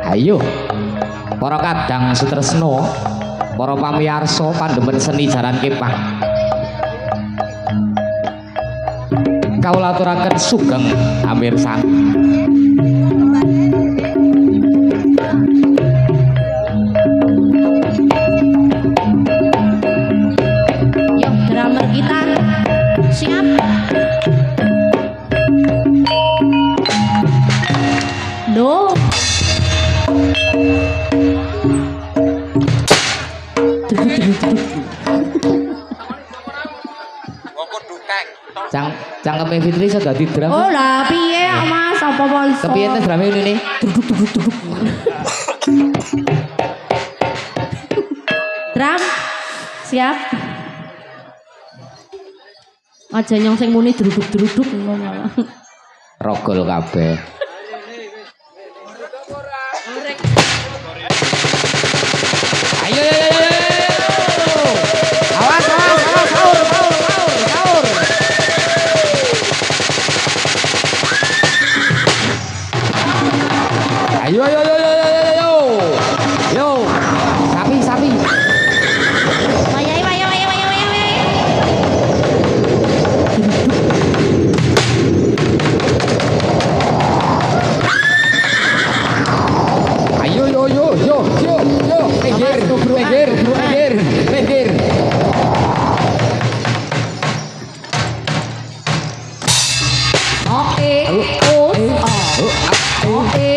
Ayo para kadang sutresno, para pamiyarsa pandhemen seni jaran kepang. Kawula aturaken sugeng amirsan. Yuk drummer kita siap. No. Cangkeme Fitri iso dadi drum. Oh lah piye Mas, apa iso? Kepiye teh drame ini? Drum siap. Aja nyong sing muni druduk-druduk ngono malah. Rogol kabeh. Ayo ayo ayo ayo. Awas awas awas sahur sahur sahur sahur. Ayo ayo ayo ayo ayo. Yo. Sapi sapi. Wayai wayai wayai wayai wayai. Ayo yo yo yo yo yo. Pinggir pinggir pinggir pinggir. Oke. Oke.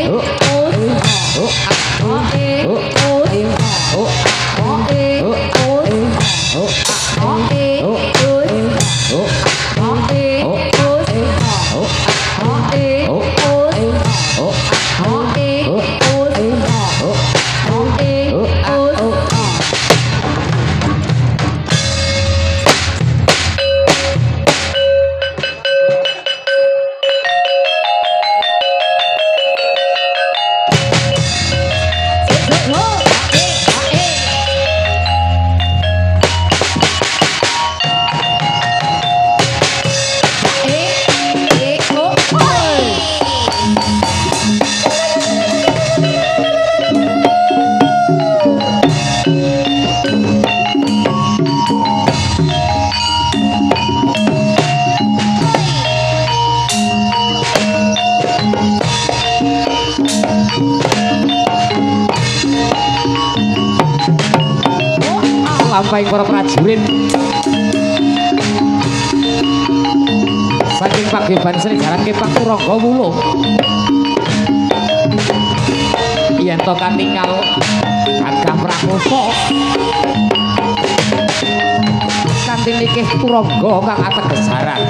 Lampaing para prajurit saking paguyuban seni jaran kepang Turangga Wuluh yen to katingal Gagah Prakoso kanthi nikih Turangga kang ategesaran.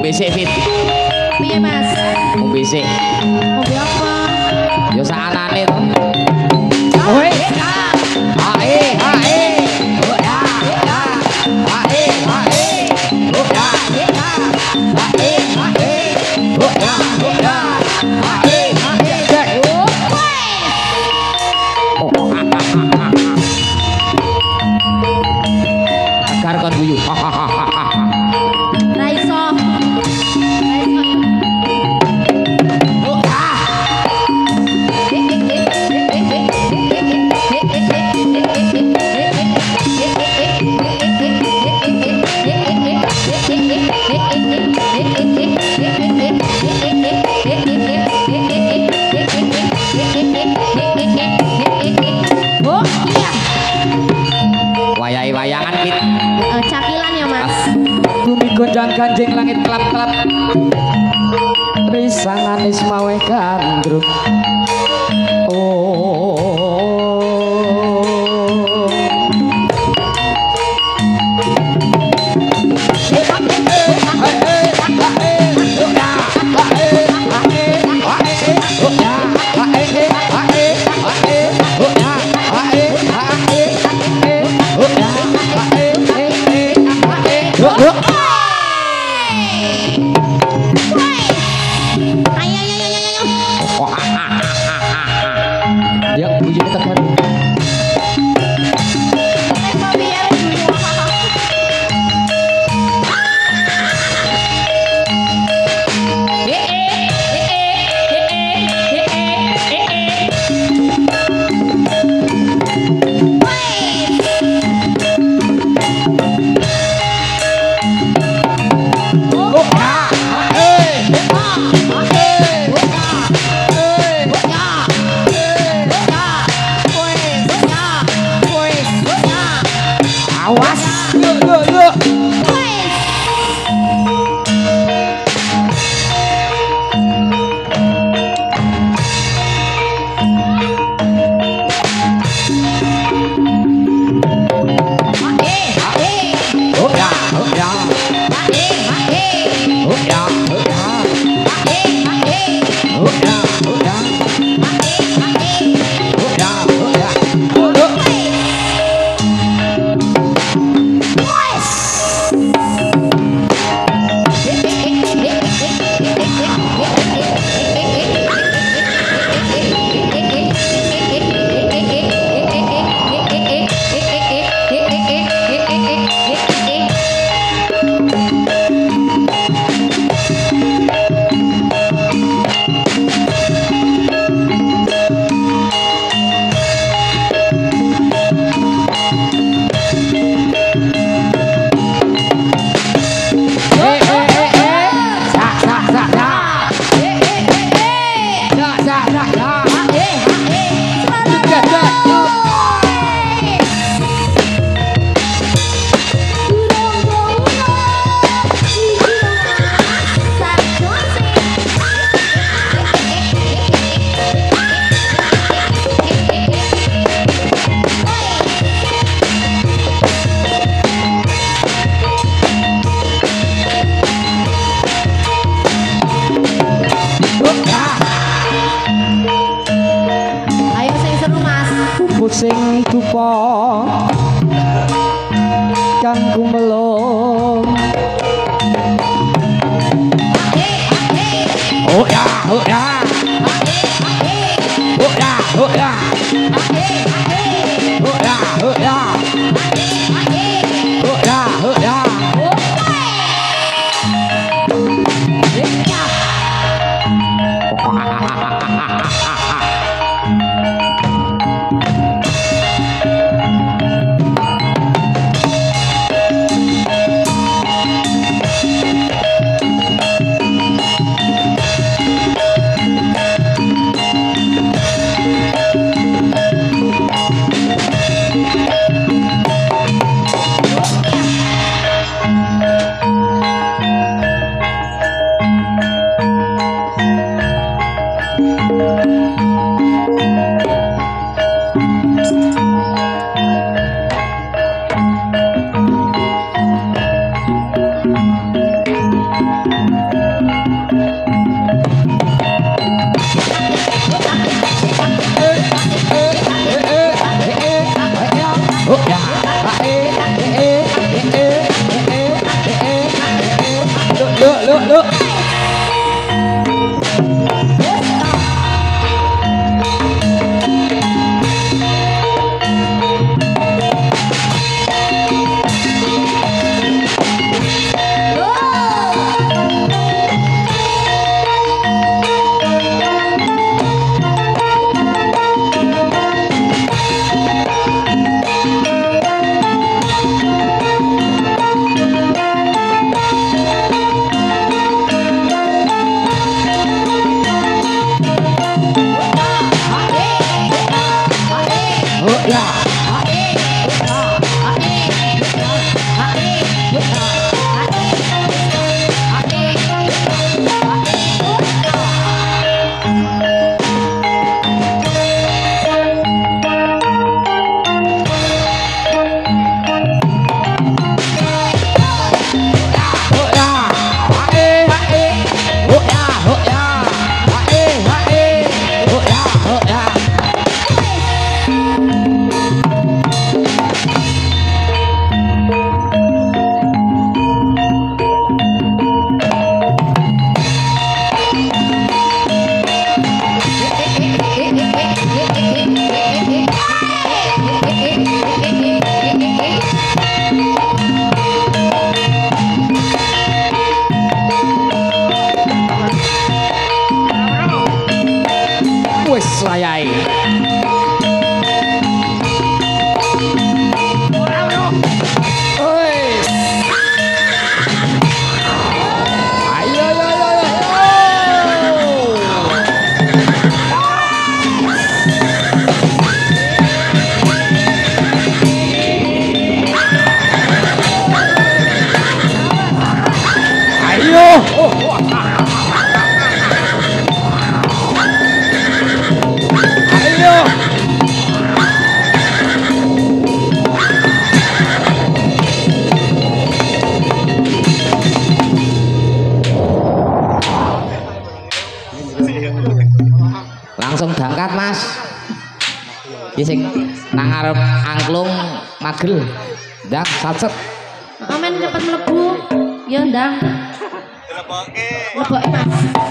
Mbesik Fit. Piye Mas? Mbesik. Ngombe apa? Ya sakanane to. Kowe. Hae hae. Oh ya ya. Hae hae. Oh ya ya. Hae hae. Oh ya ya. Hae hae. Cek. Agar kon guyu. Raiso. Wayai-wayangan Fit. Cakilan ya Mas. Bumi gonjang ganjing langit kelap-kelap. Risang anis mawe gandrung. Dia puji tekan. Sing dupa kang gumelung. Oh ya, oh ya. Oh ya, oh ya. Oh ya, oh ya. Oh ya, oh ya. wayahe. Langsung berangkat mas. Isik nang ngarep angklung magel. Ndang sacet. Amen cepet mlebu. Ya ndang. Leboke. Leboke mas.